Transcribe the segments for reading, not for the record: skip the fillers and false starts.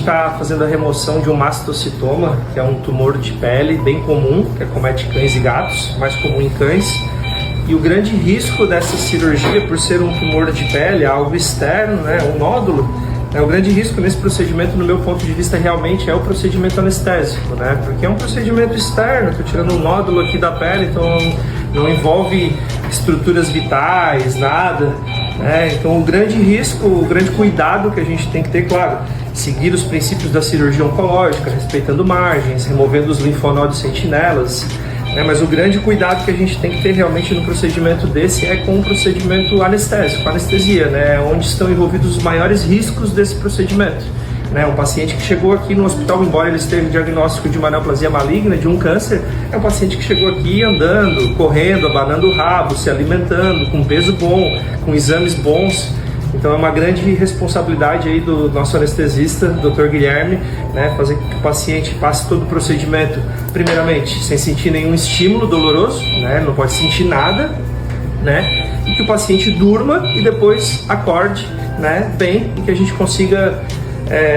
está fazendo a remoção de um mastocitoma, que é um tumor de pele bem comum, que acomete cães e gatos, mais comum em cães. E o grande risco dessa cirurgia, por ser um tumor de pele, algo externo, né, um nódulo, o grande risco nesse procedimento, no meu ponto de vista, realmente é o procedimento anestésico, né? Porque é um procedimento externo, estou tirando um nódulo aqui da pele, então não envolve estruturas vitais, nada, né? Então o grande risco, o grande cuidado que a gente tem que ter, claro, seguir os princípios da cirurgia oncológica, respeitando margens, removendo os linfonodos sentinelas, né? Mas o grande cuidado que a gente tem que ter realmente no procedimento desse é com o procedimento anestésico, anestesia, né? Onde estão envolvidos os maiores riscos desse procedimento. Um paciente que chegou aqui no hospital, embora ele esteja diagnóstico de uma neoplasia maligna, de um câncer, é um paciente que chegou aqui andando, correndo, abanando o rabo, se alimentando, com peso bom, com exames bons. Então é uma grande responsabilidade aí do nosso anestesista, Dr. Guilherme, né, fazer com que o paciente passe todo o procedimento, primeiramente, sem sentir nenhum estímulo doloroso, né, não pode sentir nada, né, e que o paciente durma e depois acorde, né, bem, e que a gente consiga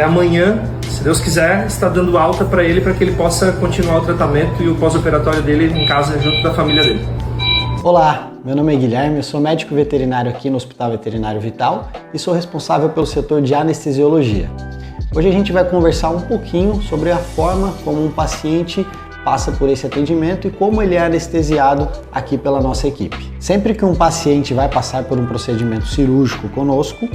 amanhã, se Deus quiser, estar dando alta para ele possa continuar o tratamento e o pós-operatório dele em casa junto da família dele. Olá, meu nome é Guilherme, eu sou médico veterinário aqui no Hospital Veterinário Vital e sou responsável pelo setor de anestesiologia. Hoje a gente vai conversar um pouquinho sobre a forma como um paciente passa por esse atendimento e como ele é anestesiado aqui pela nossa equipe. Sempre que um paciente vai passar por um procedimento cirúrgico conosco,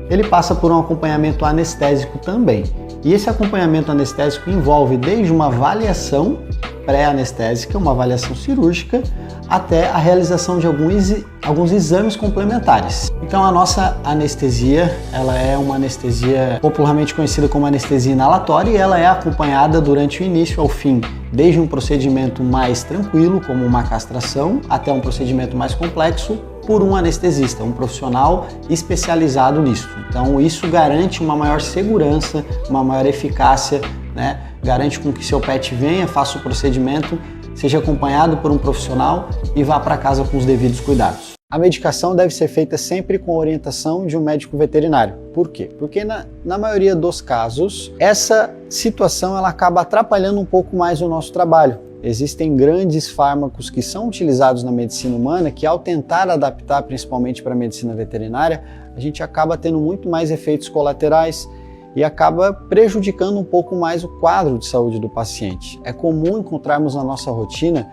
ele passa por um acompanhamento anestésico também. E esse acompanhamento anestésico envolve desde uma avaliação pré-anestésica, uma avaliação cirúrgica, até a realização de alguns exames complementares. Então a nossa anestesia, ela é uma anestesia popularmente conhecida como anestesia inalatória e ela é acompanhada durante o início ao fim, desde um procedimento mais tranquilo, como uma castração, até um procedimento mais complexo, por um anestesista, um profissional especializado nisso. Então isso garante uma maior segurança, uma maior eficácia, né? Garante com que seu pet venha, faça o procedimento, seja acompanhado por um profissional e vá para casa com os devidos cuidados. A medicação deve ser feita sempre com a orientação de um médico veterinário. Por quê? Porque na maioria dos casos, essa situação ela acaba atrapalhando um pouco mais o nosso trabalho. Existem grandes fármacos que são utilizados na medicina humana que, ao tentar adaptar principalmente para a medicina veterinária, a gente acaba tendo muito mais efeitos colaterais e acaba prejudicando um pouco mais o quadro de saúde do paciente. É comum encontrarmos na nossa rotina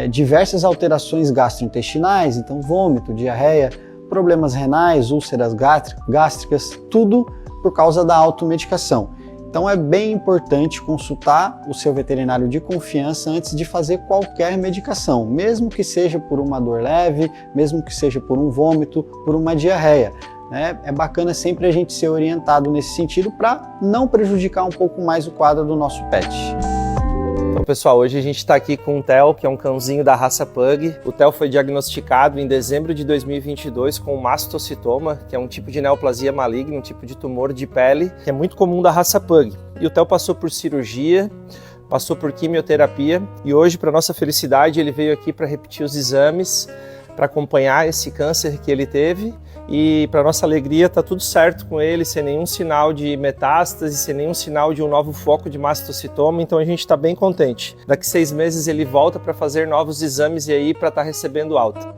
diversas alterações gastrointestinais, então vômito, diarreia, problemas renais, úlceras gástricas, tudo por causa da automedicação. Então é bem importante consultar o seu veterinário de confiança antes de fazer qualquer medicação, mesmo que seja por uma dor leve, mesmo que seja por um vômito, por uma diarreia. É bacana sempre a gente ser orientado nesse sentido para não prejudicar um pouco mais o quadro do nosso pet. Então, pessoal, hoje a gente está aqui com o Theo, que é um cãozinho da raça Pug. O Theo foi diagnosticado em dezembro de 2022 com mastocitoma, que é um tipo de neoplasia maligna, um tipo de tumor de pele, que é muito comum da raça Pug. E o Theo passou por cirurgia, passou por quimioterapia e hoje, para nossa felicidade, ele veio aqui para repetir os exames, para acompanhar esse câncer que ele teve. E para nossa alegria está tudo certo com ele, sem nenhum sinal de metástase, sem nenhum sinal de um novo foco de mastocitoma, então a gente está bem contente. Daqui 6 meses ele volta para fazer novos exames e aí para estar recebendo alta.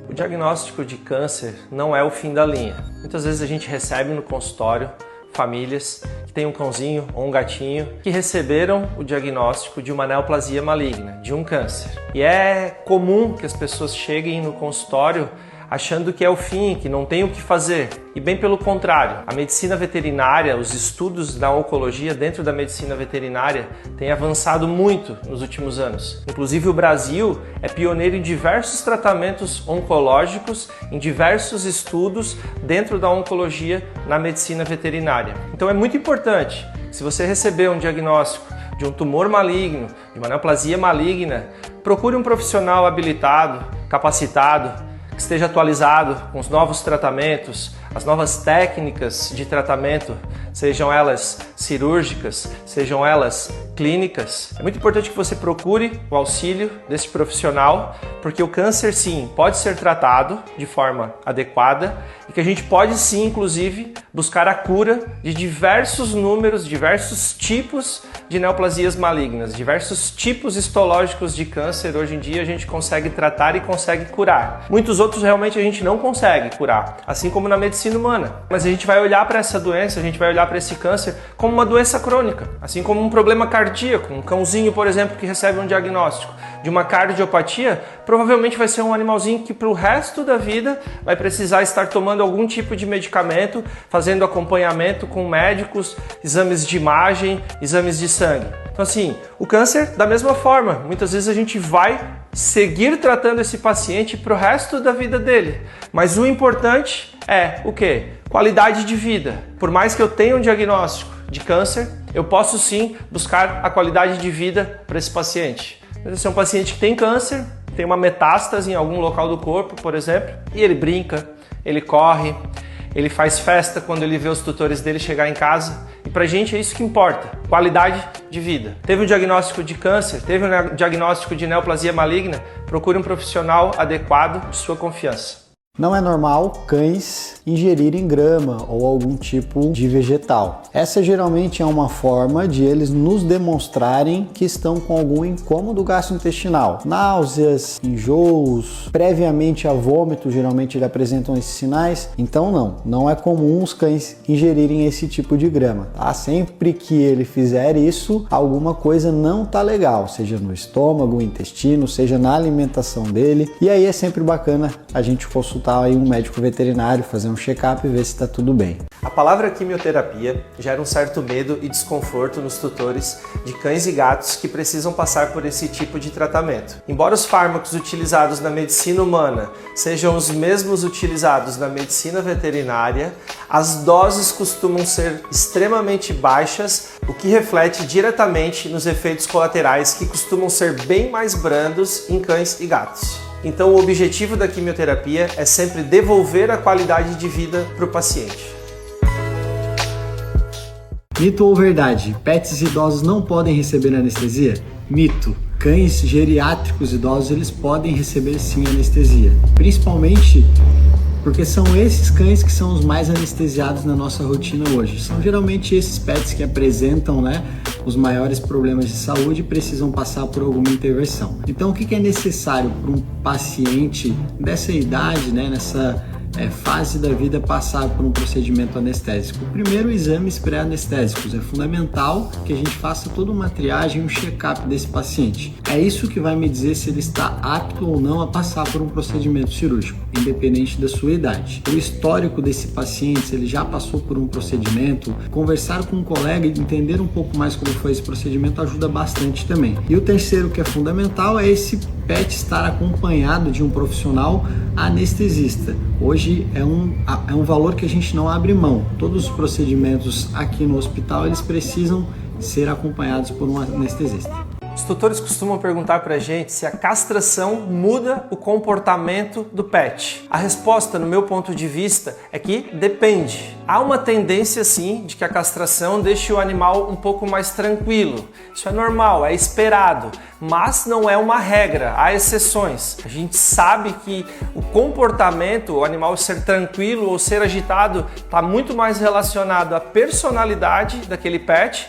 O diagnóstico de câncer não é o fim da linha. Muitas vezes a gente recebe no consultório famílias que têm um cãozinho ou um gatinho que receberam o diagnóstico de uma neoplasia maligna, de um câncer. E é comum que as pessoas cheguem no consultório achando que é o fim, que não tem o que fazer. E bem pelo contrário, a medicina veterinária, os estudos da oncologia dentro da medicina veterinária têm avançado muito nos últimos anos. Inclusive o Brasil é pioneiro em diversos tratamentos oncológicos, em diversos estudos dentro da oncologia na medicina veterinária. Então é muito importante, se você receber um diagnóstico de um tumor maligno, de uma neoplasia maligna, procure um profissional habilitado, capacitado, que esteja atualizado com os novos tratamentos, as novas técnicas de tratamento, sejam elas cirúrgicas, sejam elas clínicas. É muito importante que você procure o auxílio desse profissional, porque o câncer sim pode ser tratado de forma adequada e que a gente pode sim, inclusive, buscar a cura de diversos números, diversos tipos de neoplasias malignas, diversos tipos histológicos de câncer. Hoje em dia a gente consegue tratar e consegue curar. Muitos outros realmente a gente não consegue curar, assim como na medicina humana. Mas a gente vai olhar para essa doença, a gente vai olhar para esse câncer como uma doença crônica, assim como um problema cardíaco. Um cãozinho, por exemplo, que recebe um diagnóstico de uma cardiopatia, provavelmente vai ser um animalzinho que para o resto da vida vai precisar estar tomando algum tipo de medicamento, fazendo acompanhamento com médicos, exames de imagem, exames de sangue. Então assim, o câncer da mesma forma, muitas vezes a gente vai seguir tratando esse paciente para o resto da vida dele, mas o importante é o quê? Qualidade de vida. Por mais que eu tenha um diagnóstico de câncer, eu posso sim buscar a qualidade de vida para esse paciente. Esse é um paciente que tem câncer, tem uma metástase em algum local do corpo, por exemplo, e ele brinca, ele corre, ele faz festa quando ele vê os tutores dele chegar em casa. E pra gente é isso que importa, qualidade de vida. Teve um diagnóstico de câncer, teve um diagnóstico de neoplasia maligna, procure um profissional adequado de sua confiança. Não é normal cães ingerirem grama ou algum tipo de vegetal. Essa geralmente é uma forma de eles nos demonstrarem que estão com algum incômodo gastrointestinal. Náuseas, enjoos, previamente a vômito, geralmente eles apresentam esses sinais. Então não é comum os cães ingerirem esse tipo de grama. Tá? Sempre que ele fizer isso, alguma coisa não está legal, seja no estômago, intestino, seja na alimentação dele. E aí é sempre bacana a gente consultar aí um médico veterinário, fazer um check-up e ver se está tudo bem. A palavra quimioterapia gera um certo medo e desconforto nos tutores de cães e gatos que precisam passar por esse tipo de tratamento. Embora os fármacos utilizados na medicina humana sejam os mesmos utilizados na medicina veterinária, as doses costumam ser extremamente baixas, o que reflete diretamente nos efeitos colaterais que costumam ser bem mais brandos em cães e gatos. Então o objetivo da quimioterapia é sempre devolver a qualidade de vida para o paciente. Mito ou verdade? Pets idosos não podem receber anestesia? Mito. Cães geriátricos idosos eles podem receber sim anestesia, principalmente porque são esses cães que são os mais anestesiados na nossa rotina hoje. São geralmente esses pets que apresentam, os maiores problemas de saúde e precisam passar por alguma intervenção. Então, o que é necessário para um paciente dessa idade, nessa fase da vida, passar por um procedimento anestésico? Primeiro, exames pré-anestésicos. É fundamental que a gente faça toda uma triagem, um check-up desse paciente. É isso que vai me dizer se ele está apto ou não a passar por um procedimento cirúrgico, independente da sua idade. O histórico desse paciente, se ele já passou por um procedimento, conversar com um colega e entender um pouco mais como foi esse procedimento ajuda bastante também. E o terceiro, que é fundamental, é esse pet estar acompanhado de um profissional anestesista. Hoje é um valor que a gente não abre mão. Todos os procedimentos aqui no hospital, eles precisam ser acompanhados por um anestesista. Os tutores costumam perguntar pra gente se a castração muda o comportamento do pet. A resposta, no meu ponto de vista, é que depende. Há uma tendência, sim, de que a castração deixe o animal um pouco mais tranquilo. Isso é normal, é esperado, mas não é uma regra, há exceções. A gente sabe que o comportamento, o animal ser tranquilo ou ser agitado, está muito mais relacionado à personalidade daquele pet,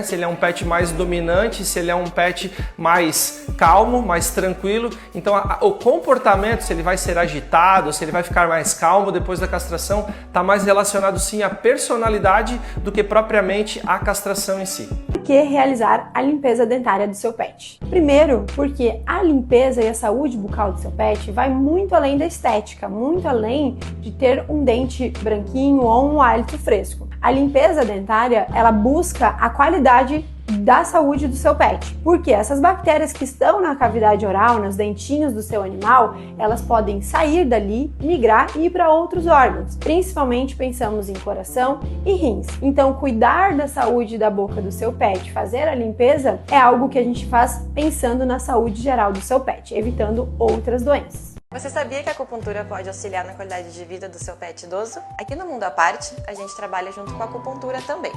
se ele é um pet mais dominante, se ele é um pet mais calmo, mais tranquilo. Então o comportamento, se ele vai ser agitado, se ele vai ficar mais calmo depois da castração, está mais relacionado sim à personalidade do que propriamente à castração em si. Por que realizar a limpeza dentária do seu pet? Primeiro, porque a limpeza e a saúde bucal do seu pet vai muito além da estética, muito além de ter um dente branquinho ou um hálito fresco. A limpeza dentária, ela busca a qualidade da saúde do seu pet, porque essas bactérias que estão na cavidade oral, nos dentinhos do seu animal, elas podem sair dali, migrar e ir para outros órgãos, principalmente pensamos em coração e rins. Então, cuidar da saúde da boca do seu pet, fazer a limpeza, é algo que a gente faz pensando na saúde geral do seu pet, evitando outras doenças. Você sabia que a acupuntura pode auxiliar na qualidade de vida do seu pet idoso? Aqui no Mundo à Parte, a gente trabalha junto com a acupuntura também.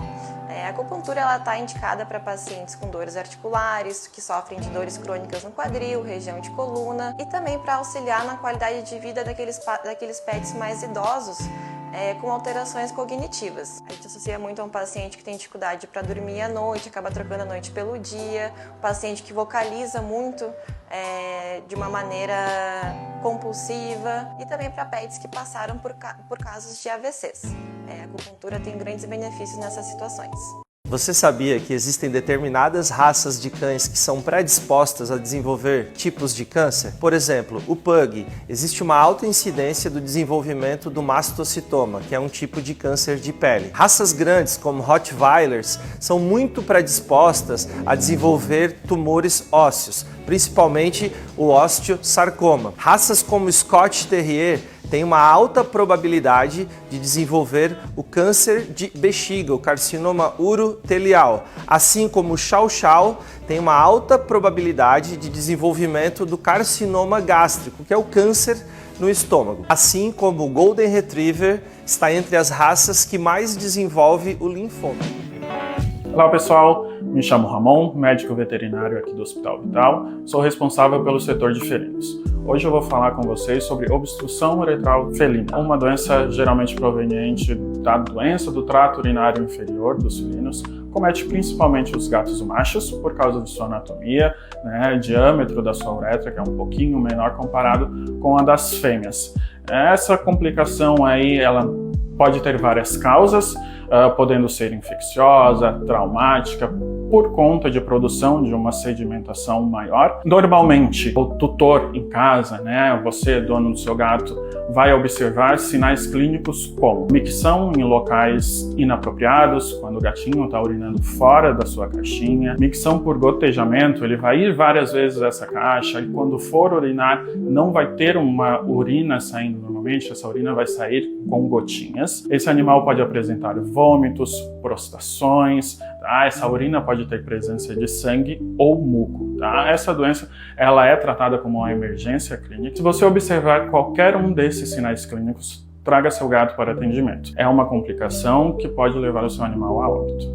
A acupuntura está indicada para pacientes com dores articulares, que sofrem de dores crônicas no quadril, região de coluna, e também para auxiliar na qualidade de vida daqueles pets mais idosos, com alterações cognitivas. A gente associa muito a um paciente que tem dificuldade para dormir à noite, acaba trocando a noite pelo dia, um paciente que vocaliza muito de uma maneira compulsiva, e também para pets que passaram por casos de AVCs. A acupuntura tem grandes benefícios nessas situações. Você sabia que existem determinadas raças de cães que são predispostas a desenvolver tipos de câncer? Por exemplo, o Pug. Existe uma alta incidência do desenvolvimento do mastocitoma, que é um tipo de câncer de pele. Raças grandes, como Rottweilers, são muito predispostas a desenvolver tumores ósseos, principalmente o osteosarcoma. Raças como Scotch Terrier tem uma alta probabilidade de desenvolver o câncer de bexiga, o carcinoma urotelial, assim como o Chow Chow tem uma alta probabilidade de desenvolvimento do carcinoma gástrico, que é o câncer no estômago. Assim como o Golden Retriever está entre as raças que mais desenvolve o linfoma. Olá pessoal, me chamo Ramon, médico veterinário aqui do Hospital Vital, sou responsável pelo setor de felinos. Hoje eu vou falar com vocês sobre obstrução uretral felina, uma doença geralmente proveniente da doença do trato urinário inferior dos felinos, comete principalmente os gatos machos por causa de sua anatomia, diâmetro da sua uretra, que é um pouquinho menor comparado com a das fêmeas. Essa complicação aí, ela pode ter várias causas, podendo ser infecciosa, traumática, por conta de produção de uma sedimentação maior. Normalmente, o tutor em casa, você, dono do seu gato, vai observar sinais clínicos como micção em locais inapropriados, quando o gatinho está urinando fora da sua caixinha, micção por gotejamento, ele vai ir várias vezes essa caixa e quando for urinar não vai ter uma urina saindo normalmente, essa urina vai sair com gotinhas. Esse animal pode apresentar vômitos, prostrações, essa urina pode ter presença de sangue ou muco. Essa doença ela é tratada como uma emergência clínica. Se você observar qualquer um desses sinais clínicos, traga seu gato para atendimento. É uma complicação que pode levar o seu animal a óbito.